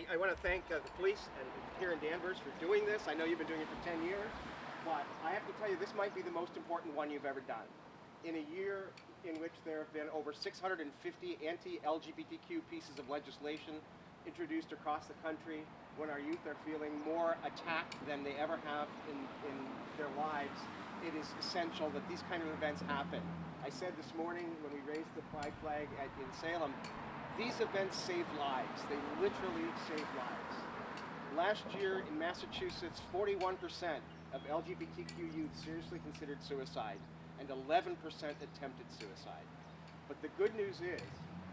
I want to thank the police and here in Danvers for doing this. I know you've been doing it for 10 years, but I have to tell you, this might be the most important one you've ever done. In a year in which there have been over 650 anti-LGBTQ pieces of legislation introduced across the country, when our youth are feeling more attacked than they ever have in their lives, it is essential that these kind of events happen. I said this morning when we raised the pride flag in Salem, these events save lives. They literally save lives. Last year in Massachusetts, 41% of LGBTQ youth seriously considered suicide, and 11% attempted suicide. But the good news is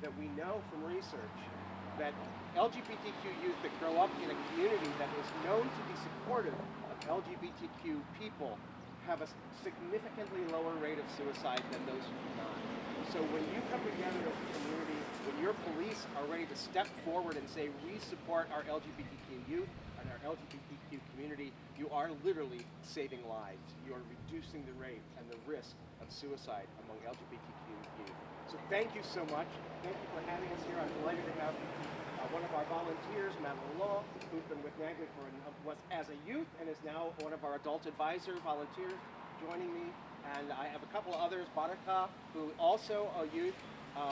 that we know from research that LGBTQ youth that grow up in a community that is known to be supportive of LGBTQ people have a significantly lower rate of suicide than those who do not. So when you come together as a community, when your police are ready to step forward and say, we support our LGBTQ youth and our LGBTQ community, you are literally saving lives. You are reducing the rate and the risk of suicide among LGBTQ youth. So thank you so much. Thank you for having us here. I'm delighted to have one of our volunteers, Madeline Law, who's been with NAGLI was as a youth and is now one of our adult advisor volunteers joining me. And I have a couple of others, Baraka, who also a youth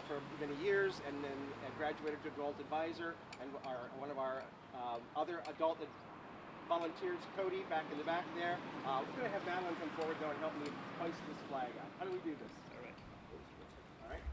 for many years and then graduated to adult advisor, and one of our other adult volunteers, Cody, back in the back there. We're going to have Madeline come forward though and help me hoist this flag up. How do we do this? All right. All right.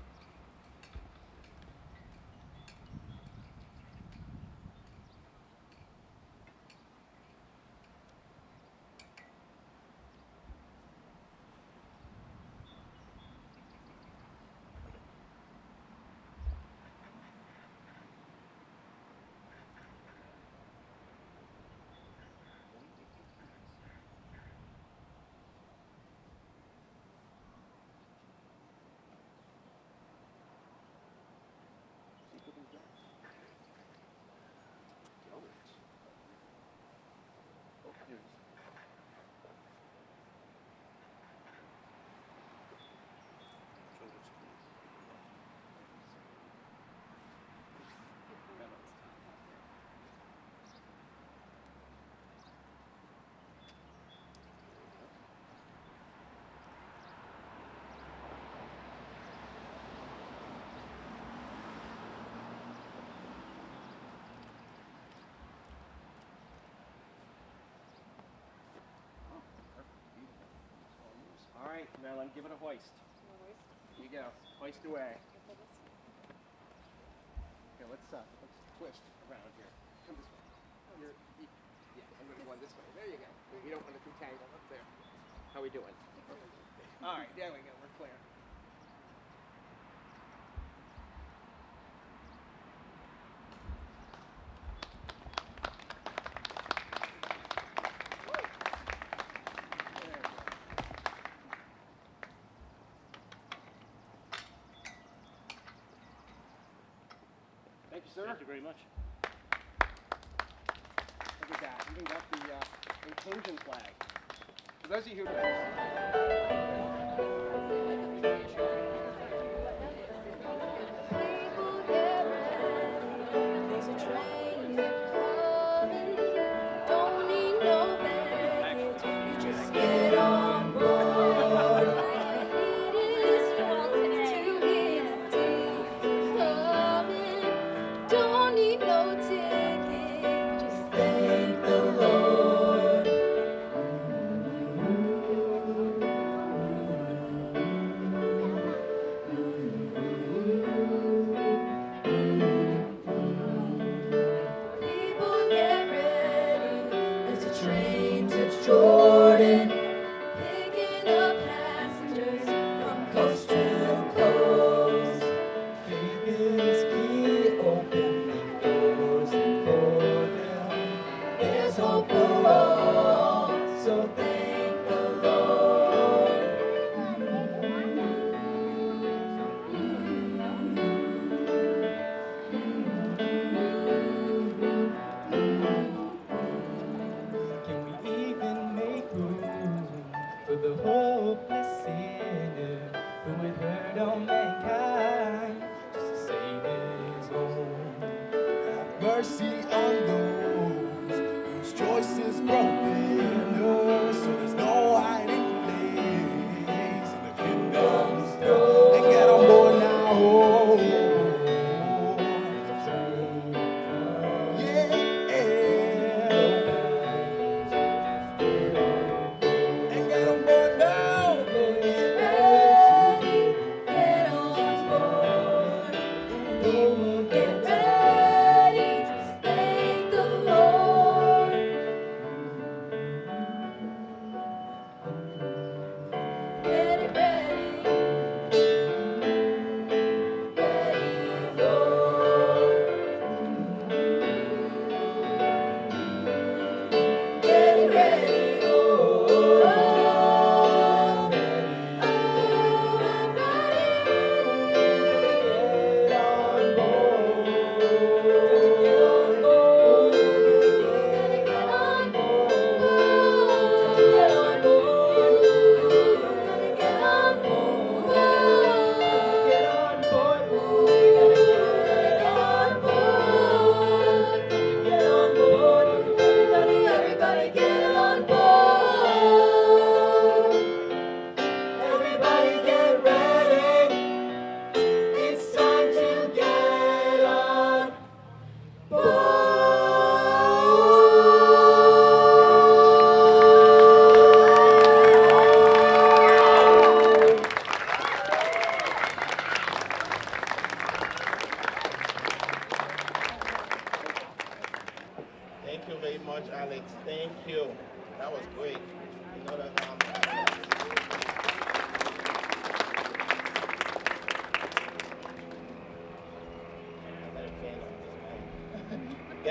All right, Madeline, give it a hoist. Here you go. Hoist away. Okay, let's twist around here. Come this way. Yeah, I'm going to go this way. There you go. You don't want it to tangle up there. How are we doing? All right, there we go. We're clear. Thank you, sir. Thank you very much. Look at that. Even got the inclusion flag. For those of you who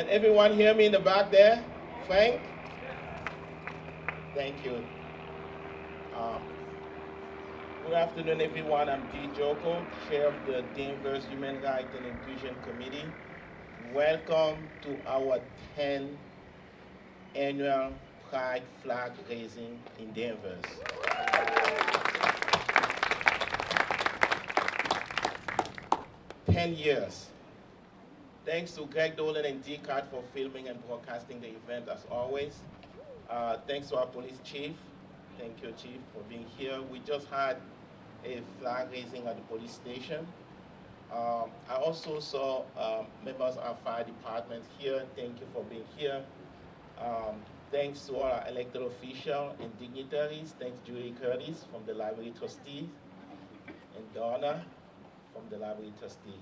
Can everyone hear me in the back there? Frank? Thank you. Um, Good afternoon, everyone. I'm D. Joko, Chair of the Danvers Human Rights and Inclusion Committee. Welcome to our 10th annual Pride flag raising in Danvers. 10 years. Thanks to Greg Dolan and D-Card for filming and broadcasting the event as always. Thanks to our police chief. Thank you, Chief, for being here. We just had a flag raising at the police station. I also saw members of our fire department here. Thank you for being here. Thanks to all our elected officials and dignitaries. Thanks Julie Curtis from the Library Trustees and Donna from the Library Trustees.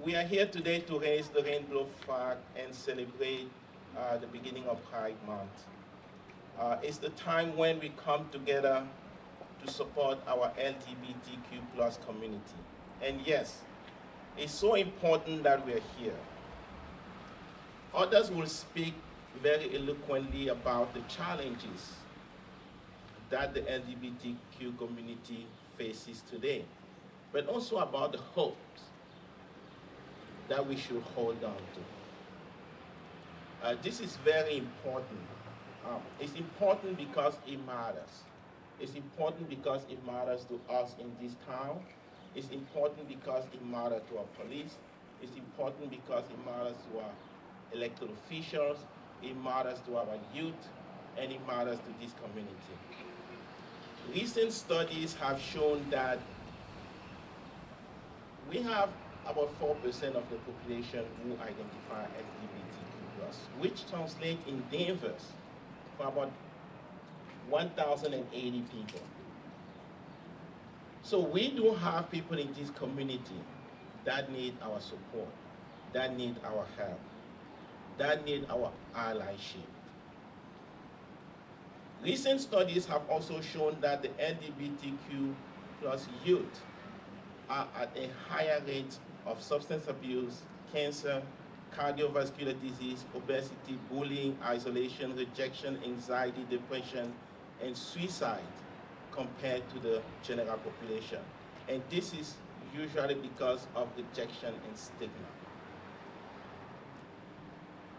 We are here today to raise the rainbow flag and celebrate the beginning of Pride Month. It's the time when we come together to support our LGBTQ plus community. And yes, it's so important that we're here. Others will speak very eloquently about the challenges that the LGBTQ community faces today, but also about the hopes that we should hold on to. This is very important. It's important because it matters. It's important because it matters to us in this town. It's important because it matters to our police. It's important because it matters to our elected officials. It matters to our youth, and it matters to this community. Recent studies have shown that we have about 4% of the population who identify LGBTQ+, which translates in Danvers for about 1,080 people. So we do have people in this community that need our support, that need our help, that need our allyship. Recent studies have also shown that the LGBTQ plus youth are at a higher rate of substance abuse, cancer, cardiovascular disease, obesity, bullying, isolation, rejection, anxiety, depression, and suicide compared to the general population. And this is usually because of rejection and stigma.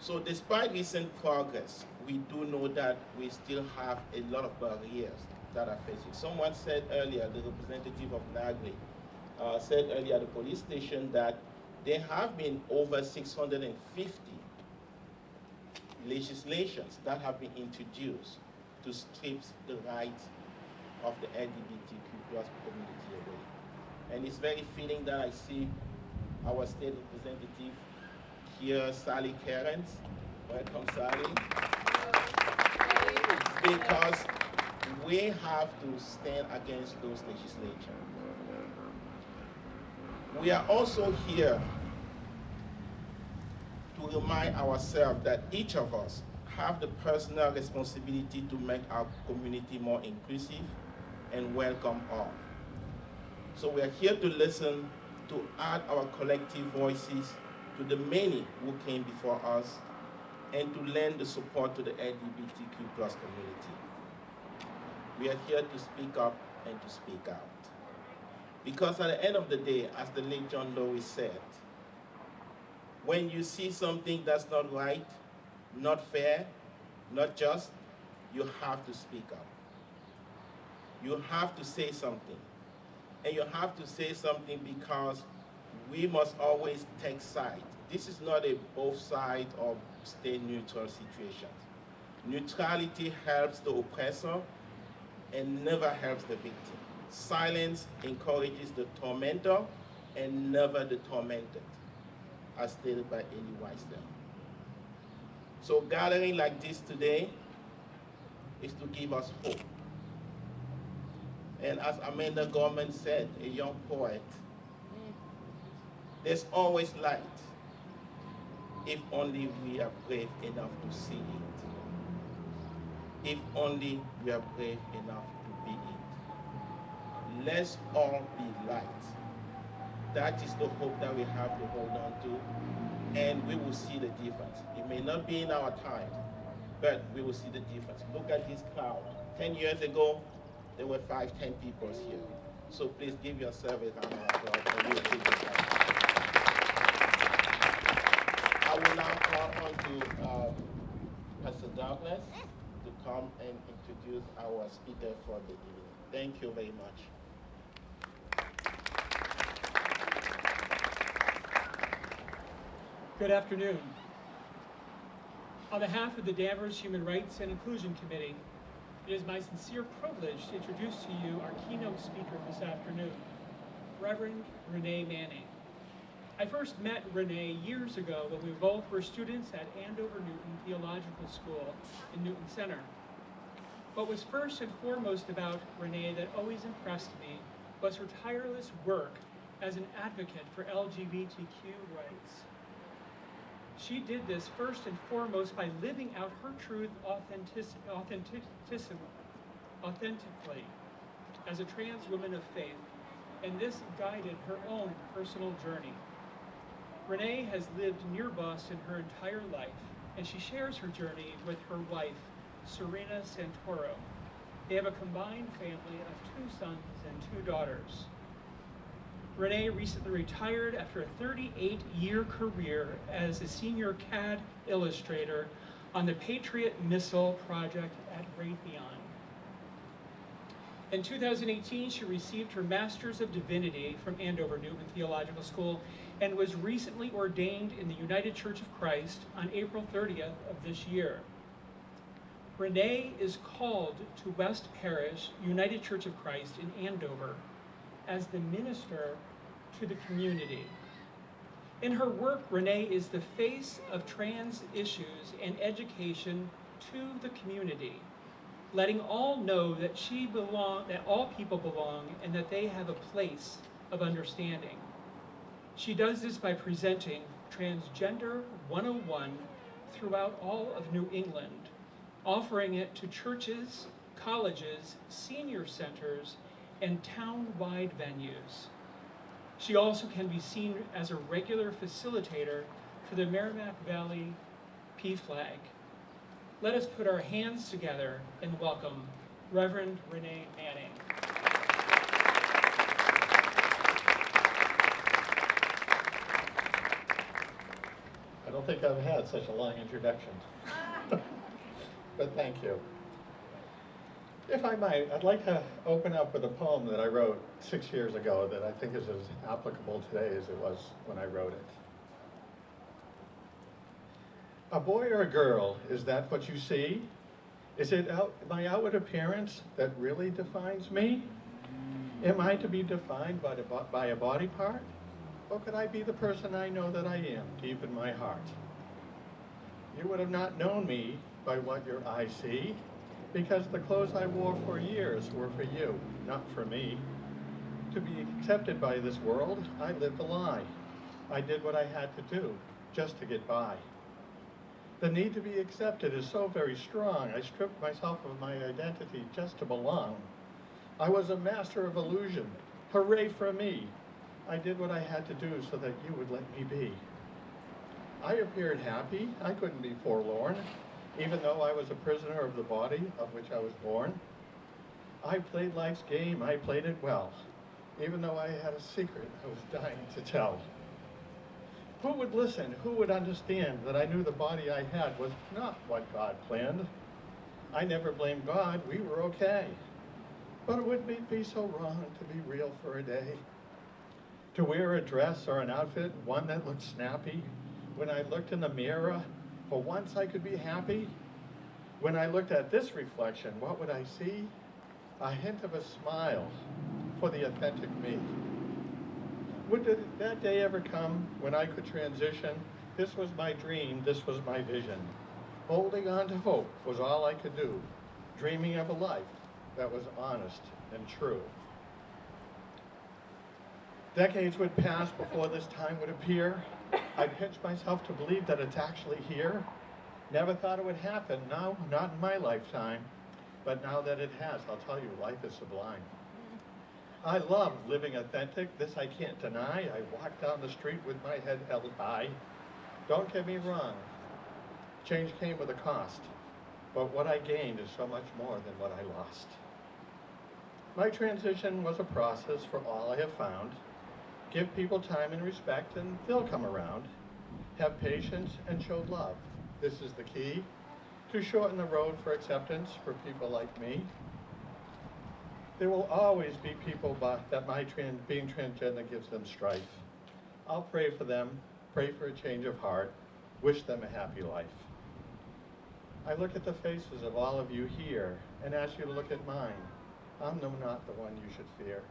So despite recent progress, we do know that we still have a lot of barriers that are facing. Someone said earlier, the representative of Nagri, said earlier at the police station that there have been over 650 legislations that have been introduced to strip the rights of the LGBTQ plus community away. And it's very fitting that I see our state representative here, Sally Cairns. Welcome, Sally. Because we have to stand against those legislations. We are also here to remind ourselves that each of us have the personal responsibility to make our community more inclusive and welcome all. So we are here to listen, to add our collective voices to the many who came before us, and to lend the support to the LGBTQ plus community. We are here to speak up and to speak out. Because at the end of the day, as the late John Lewis said, when you see something that's not right, not fair, not just, you have to speak up. You have to say something. And you have to say something because we must always take sides. This is not a both sides or stay neutral situation. Neutrality helps the oppressor and never helps the victim. Silence encourages the tormentor and never the tormented, as stated by Elie Wiesel. So gathering like this today is to give us hope. And as Amanda Gorman said, a young poet, there's always light if only we are brave enough to see it. If only we are brave enough to be it. Let's all be light. That is the hope that we have to hold on to, and we will see the difference. It may not be in our time, but we will see the difference. Look at this crowd. 10 years ago, there were 5, 10 people here. So please give yourself a round of applause, and we'll take it back. I will now call on to Pastor Douglas to come and introduce our speaker for the evening. Thank you very much. Good afternoon. On behalf of the Danvers Human Rights and Inclusion Committee, it is my sincere privilege to introduce to you our keynote speaker this afternoon, Reverend Renee Manning. I first met Renee years ago when we both were students at Andover Newton Theological School in Newton Center. What was first and foremost about Renee that always impressed me was her tireless work as an advocate for LGBTQ rights. She did this first and foremost by living out her truth authentically as a trans woman of faith, and this guided her own personal journey. Renee has lived near Boston her entire life, and she shares her journey with her wife, Serena Santoro. They have a combined family of 2 sons and 2 daughters. Renee recently retired after a 38-year career as a senior CAD illustrator on the Patriot Missile project at Raytheon. In 2018, she received her Master's of Divinity from Andover Newton Theological School and was recently ordained in the United Church of Christ on April 30th of this year. Renee is called to West Parish United Church of Christ in Andover as the minister to the community. In her work, Renee is the face of trans issues and education to the community, letting all know that that all people belong and that they have a place of understanding. She does this by presenting Transgender 101 throughout all of New England, offering it to churches, colleges, senior centers, and town-wide venues. She also can be seen as a regular facilitator for the Merrimack Valley PFLAG. Let us put our hands together and welcome Reverend Renee Manning. I don't think I've had such a long introduction, but thank you. If I might, I'd like to open up with a poem that I wrote 6 years ago that I think is as applicable today as it was when I wrote it. A boy or a girl, is that what you see? Is it my outward appearance that really defines me? Am I to be defined by a body part? Or could I be the person I know that I am, deep in my heart? You would have not known me by what your eyes see, because the clothes I wore for years were for you, not for me. To be accepted by this world, I lived a lie. I did what I had to do, just to get by. The need to be accepted is so very strong, I stripped myself of my identity just to belong. I was a master of illusion. Hooray for me. I did what I had to do so that you would let me be. I appeared happy. I couldn't be forlorn, even though I was a prisoner of the body of which I was born. I played life's game. I played it well, even though I had a secret I was dying to tell. Who would listen? Who would understand that I knew the body I had was not what God planned? I never blamed God. We were okay. But it would be so wrong to be real for a day. To wear a dress or an outfit, one that looked snappy. When I looked in the mirror, for once I could be happy. When I looked at this reflection, what would I see? A hint of a smile for the authentic me. Would that day ever come when I could transition? This was my dream, this was my vision. Holding on to hope was all I could do, dreaming of a life that was honest and true. Decades would pass before this time would appear. I pinched myself to believe that it's actually here. Never thought it would happen, no, not in my lifetime. But now that it has, I'll tell you, life is sublime. I love living authentic. This I can't deny. I walk down the street with my head held high. Don't get me wrong. Change came with a cost, but what I gained is so much more than what I lost. My transition was a process for all I have found. Give people time and respect and they'll come around. Have patience and show love. This is the key to shorten the road for acceptance for people like me. There will always be people that being transgender gives them strife. I'll pray for them, pray for a change of heart, wish them a happy life. I look at the faces of all of you here and ask you to look at mine. I'm not the one you should fear.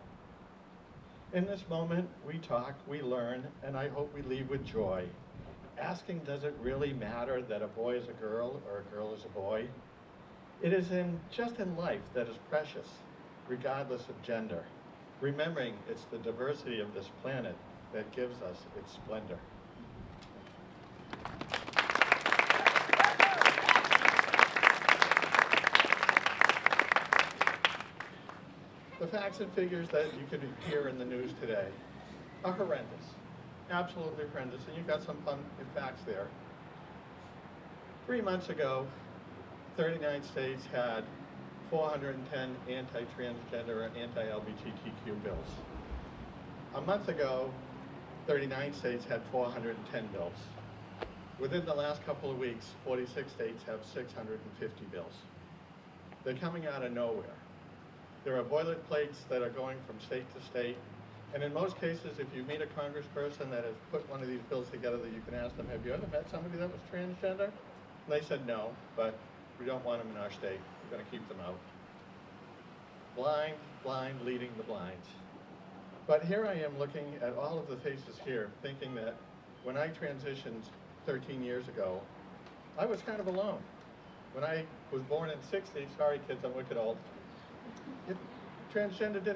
In this moment, we talk, we learn, and I hope we leave with joy. Asking, does it really matter that a boy is a girl or a girl is a boy? It is just in life that is precious, regardless of gender. Remembering it's the diversity of this planet that gives us its splendor. The facts and figures that you could hear in the news today are horrendous, absolutely horrendous, and you've got some fun facts there. 3 months ago, 39 states had 410 anti-transgender and anti-LGBTQ bills. A month ago, 39 states had 410 bills. Within the last couple of weeks, 46 states have 650 bills. They're coming out of nowhere. There are boilerplates that are going from state to state, and in most cases, if you meet a congressperson that has put one of these bills together, that you can ask them, have you ever met somebody that was transgender? And they said no, but we don't want them in our state. We're going to keep them out. Blind leading the blinds. But here I am looking at all of the faces here, thinking that when I transitioned 13 years ago, I was kind of alone. When I was born in '60, sorry kids, I'm wicked old, transgender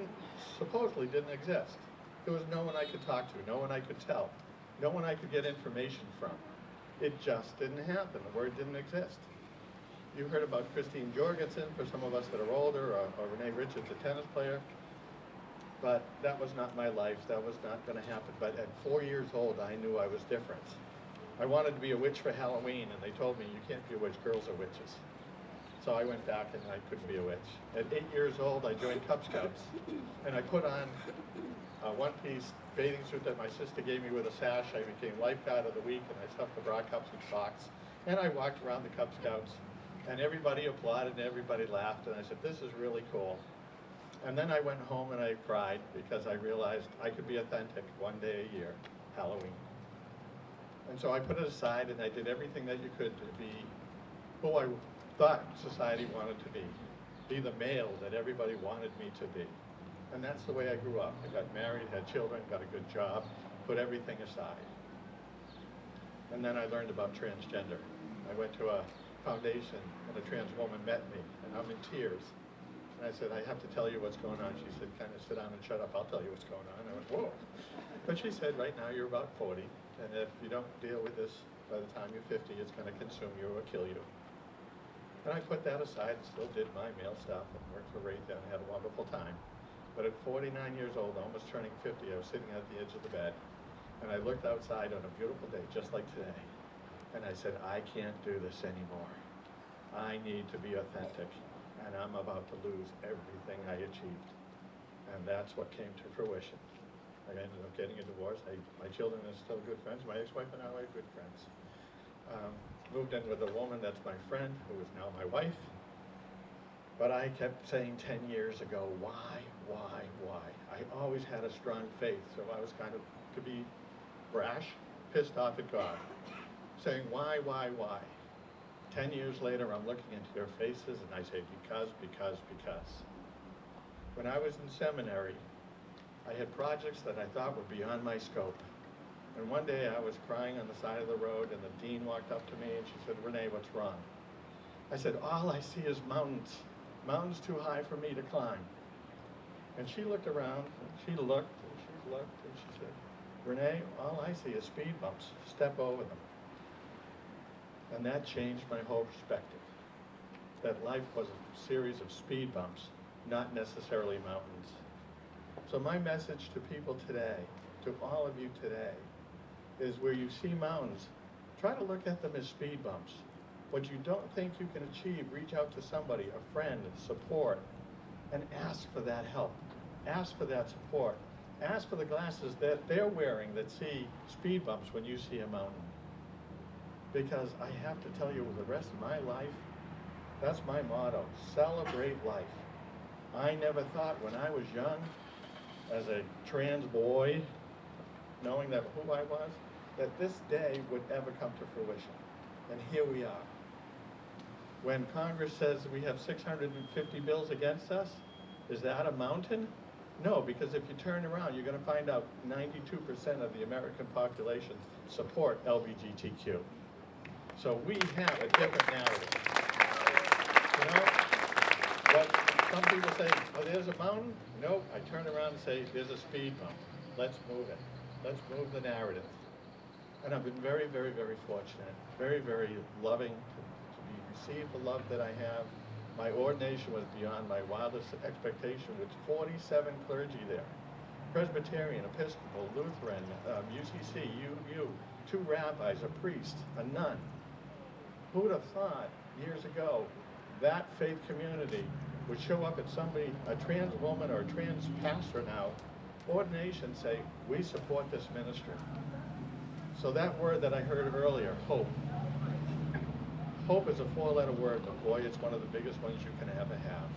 supposedly didn't exist. There was no one I could talk to, no one I could tell, no one I could get information from. It just didn't happen. The word didn't exist. You heard about Christine Jorgensen for some of us that are older, or Renee Richards, a tennis player. But that was not my life. That was not going to happen. But at 4 years old, I knew I was different. I wanted to be a witch for Halloween, and they told me, you can't be a witch, girls are witches. So I went back and I couldn't be a witch. At 8 years old, I joined Cub Scouts, and I put on a one-piece bathing suit that my sister gave me with a sash. I became lifeguard of the week, and I stuffed the bra cups and socks. And I walked around the Cub Scouts, and everybody applauded and everybody laughed, and I said, this is really cool. And then I went home and I cried because I realized I could be authentic one day a year, Halloween. And so I put it aside and I did everything that you could to be who I thought society wanted to be the male that everybody wanted me to be. And that's the way I grew up. I got married, had children, got a good job, put everything aside. And then I learned about transgender. I went to a foundation and a trans woman met me, and I'm in tears. And I said, I have to tell you what's going on. She said, kind of sit down and shut up, I'll tell you what's going on. I went, whoa. But she said, right now you're about 40, and if you don't deal with this by the time you're 50, it's going to consume you or kill you. And I put that aside and still did my male stuff and worked for Raytheon and had a wonderful time. But at 49 years old, almost turning 50, I was sitting at the edge of the bed, and I looked outside on a beautiful day, just like today, and I said, I can't do this anymore. I need to be authentic, and I'm about to lose everything I achieved. And that's what came to fruition. I ended up getting a divorce. My children are still good friends. My ex-wife and I are good friends. Moved in with a woman that's my friend, who is now my wife. But I kept saying 10 years ago, why? I always had a strong faith, so I was kind of, to be brash, pissed off at God, saying, why? 10 years later, I'm looking into their faces, and I say, because. When I was in seminary, I had projects that I thought were beyond my scope. And one day I was crying on the side of the road, and the dean walked up to me, and she said, Renee, what's wrong? I said, all I see is mountains. Mountains too high for me to climb. And she looked around, and she looked, and she said, Renee, all I see is speed bumps. Step over them. And that changed my whole perspective. That life was a series of speed bumps, not necessarily mountains. So my message to people today, to all of you today, is where you see mountains, try to look at them as speed bumps. What you don't think you can achieve, reach out to somebody, a friend, support, and ask for that help. Ask for that support. Ask for the glasses that they're wearing that see speed bumps when you see a mountain. Because I have to tell you, the rest of my life, that's my motto, celebrate life. I never thought when I was young, as a trans boy, knowing that who I was, that this day would ever come to fruition. And here we are. When Congress says we have 650 bills against us, is that a mountain? No, because if you turn around, you're going to find out 92% of the American population support LGBTQ. So we have a different narrative. You know, what some people say, oh, there's a mountain? Nope, I turn around and say, there's a speed bump. Let's move it. Let's move the narrative. And I've been very, very, very fortunate, very, very loving to receive the love that I have. My ordination was beyond my wildest expectation, with 47 clergy there. Presbyterian, Episcopal, Lutheran, UCC, UU, 2 rabbis, a priest, a nun. Who would have thought years ago that faith community would show up at somebody, a trans woman or a trans pastor now, ordination, say, we support this ministry. So that word that I heard earlier, hope. Hope is a 4-letter word, but boy, it's one of the biggest ones you can ever have.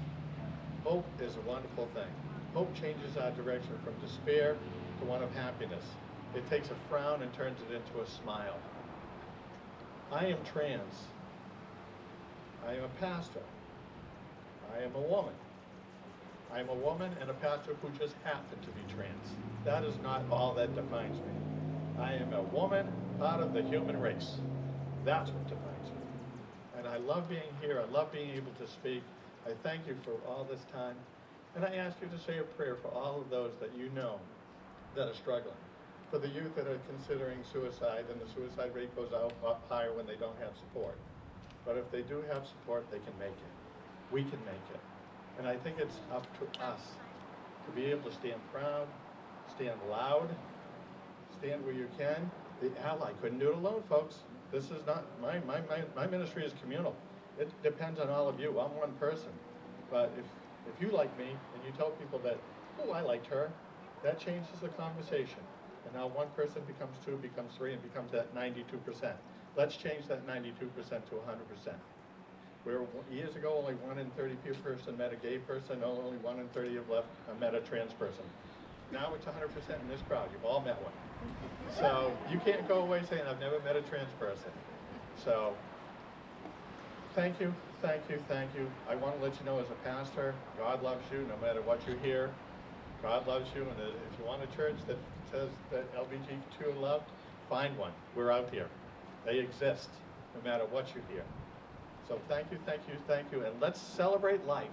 Hope is a wonderful thing. Hope changes our direction from despair to one of happiness. It takes a frown and turns it into a smile. I am trans. I am a pastor. I am a woman. I am a woman and a pastor who just happen to be trans. That is not all that defines me. I am a woman, part of the human race. That's what defines me. And I love being here. I love being able to speak. I thank you for all this time. And I ask you to say a prayer for all of those that you know that are struggling. For the youth that are considering suicide, and the suicide rate goes up higher when they don't have support. But if they do have support, they can make it. We can make it. And I think it's up to us to be able to stand proud, stand loud, stand where you can. The ally couldn't do it alone, folks. This is not, my ministry is communal. It depends on all of you. I'm one person. But if you like me and you tell people that, oh, I liked her, that changes the conversation. And now one person becomes 2, becomes 3, and becomes that 92%. Let's change that 92% to 100%. Where years ago, only 1 in 30 person met a gay person, only 1 in 30 have met a trans person. Now it's 100% in this crowd. You've all met one. So you can't go away saying, I've never met a trans person. So thank you, thank you, thank you. I want to let you know, as a pastor, God loves you no matter what you hear. God loves you, and if you want a church that says that LGBTQ are loved, find one. We're out here. They exist no matter what you hear. So thank you, thank you, thank you, and let's celebrate life.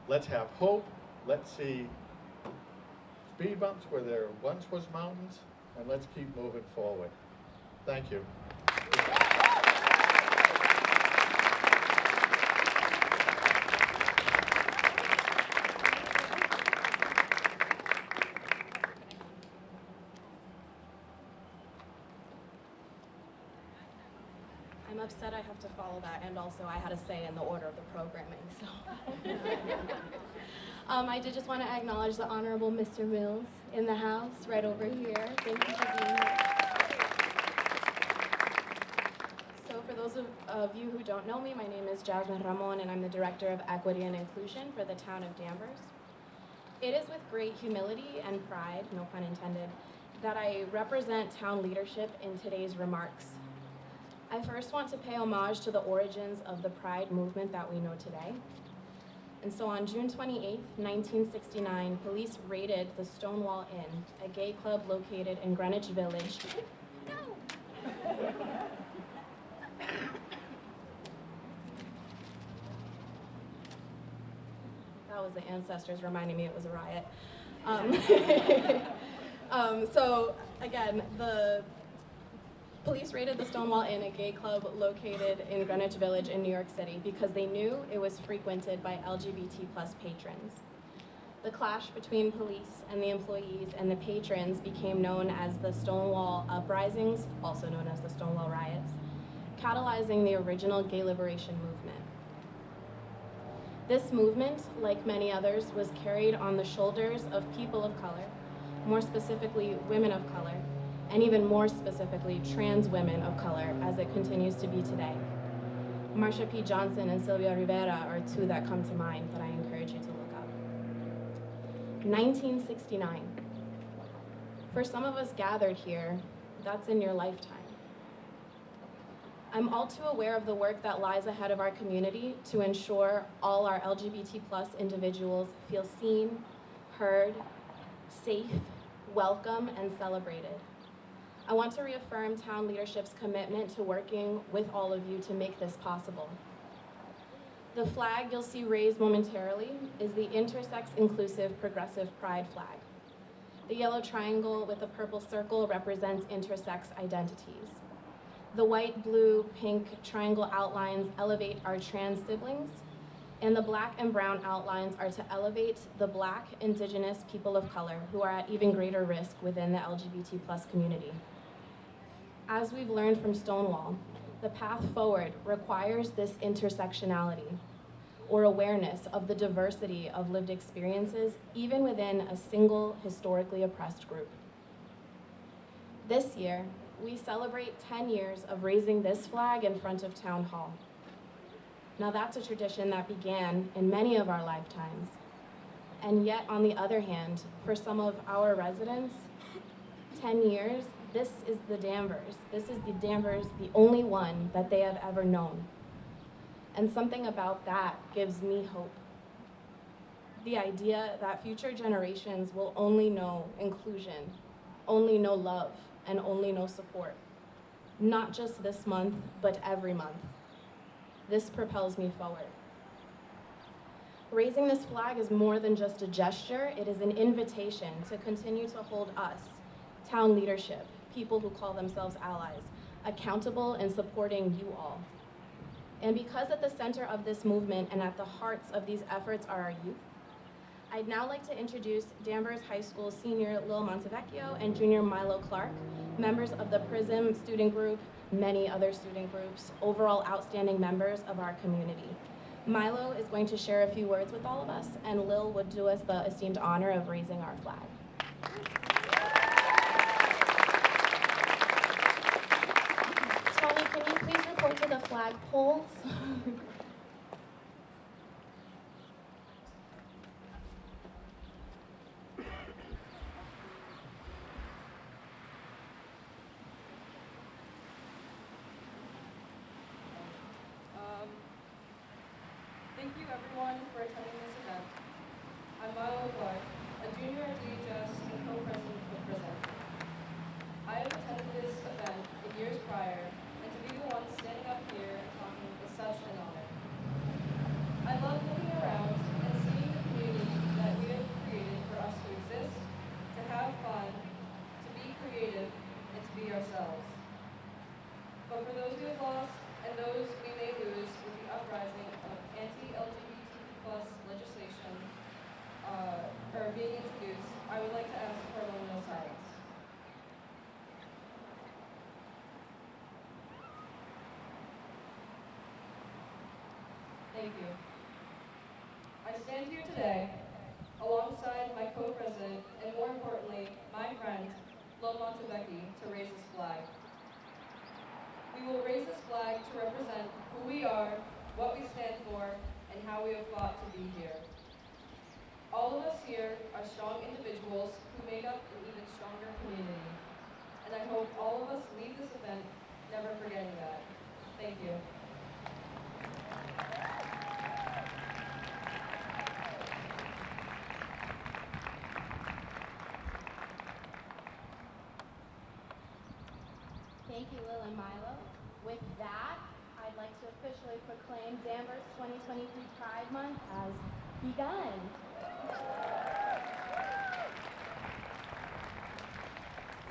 Let's have hope. Let's see speed bumps where there once was mountains, and let's keep moving forward. Thank you. I'm upset I have to follow that, and also I had a say in the order of the programming, so. I did just want to acknowledge the Honorable Mr. Mills in the house, right over here. Thank you for being here. So for those of you who don't know me, my name is Jasmine Ramon, and I'm the Director of Equity and Inclusion for the town of Danvers. It is with great humility and pride, no pun intended, that I represent town leadership in today's remarks. I first want to pay homage to the origins of the Pride movement that we know today. And so on June 28, 1969, police raided the Stonewall Inn, a gay club located in Greenwich Village. No! That was the ancestors reminding me it was a riot. So again, the police raided the Stonewall Inn, a gay club located in Greenwich Village in New York City, because they knew it was frequented by LGBT+ patrons. The clash between police and the employees and the patrons became known as the Stonewall Uprisings, also known as the Stonewall Riots, catalyzing the original gay liberation movement. This movement, like many others, was carried on the shoulders of people of color, more specifically women of color, and even more specifically trans women of color, as it continues to be today. Marsha P. Johnson and Sylvia Rivera are two that come to mind that I encourage you to look up. 1969. For some of us gathered here, that's in your lifetime. I'm all too aware of the work that lies ahead of our community to ensure all our LGBT+ individuals feel seen, heard, safe, welcome, and celebrated. I want to reaffirm town leadership's commitment to working with all of you to make this possible. The flag you'll see raised momentarily is the intersex inclusive progressive pride flag. The yellow triangle with the purple circle represents intersex identities. The white, blue, pink triangle outlines elevate our trans siblings, and the black and brown outlines are to elevate the Black, Indigenous, people of color who are at even greater risk within the LGBT+ community. As we've learned from Stonewall, the path forward requires this intersectionality, or awareness of the diversity of lived experiences, even within a single historically oppressed group. This year, we celebrate 10 years of raising this flag in front of Town Hall. Now that's a tradition that began in many of our lifetimes. And yet, on the other hand, for some of our residents, 10 years, this is the Danvers. This is the Danvers, the only one that they have ever known. And something about that gives me hope. The idea that future generations will only know inclusion, only know love, and only know support. Not just this month, but every month. This propels me forward. Raising this flag is more than just a gesture, it is an invitation to continue to hold us, town leadership, people who call themselves allies, accountable in supporting you all. And because at the center of this movement and at the hearts of these efforts are our youth, I'd now like to introduce Danvers High School senior Lil Montevecchio and junior Milo Clark, members of the PRISM student group, many other student groups, overall outstanding members of our community. Milo is going to share a few words with all of us, and Lil would do us the esteemed honor of raising our flag. Tony, can you please report to the flag poles? Thank you everyone for attending this event. I'm Milo Clark, a junior at DHS and co-president of PRISM. I have attended this event in years prior, and to be the one standing up here and talking is such an honor. I love looking around and seeing the community that we have created for us to exist, to have fun, to be creative, and to be ourselves. But for those we have lost, and those we may lose with the uprising of anti-LGBTQ+ legislation are being introduced, I would like to ask for a moment of silence. Thank you. I stand here today alongside my co-president and, more importantly, my friend, Lil Montevecchi, to raise this flag. We will raise this flag to represent who we are, what we stand for, and how we have fought to be here. All of us here are strong individuals who made up an even stronger community. And I hope all of us leave this event never forgetting that. Thank you. Thank you, Lil and Milo. With that, I'd like to officially proclaim Danvers 2023 Pride Month as begun.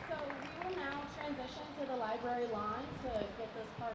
So we will now transition to the library lawn to get this part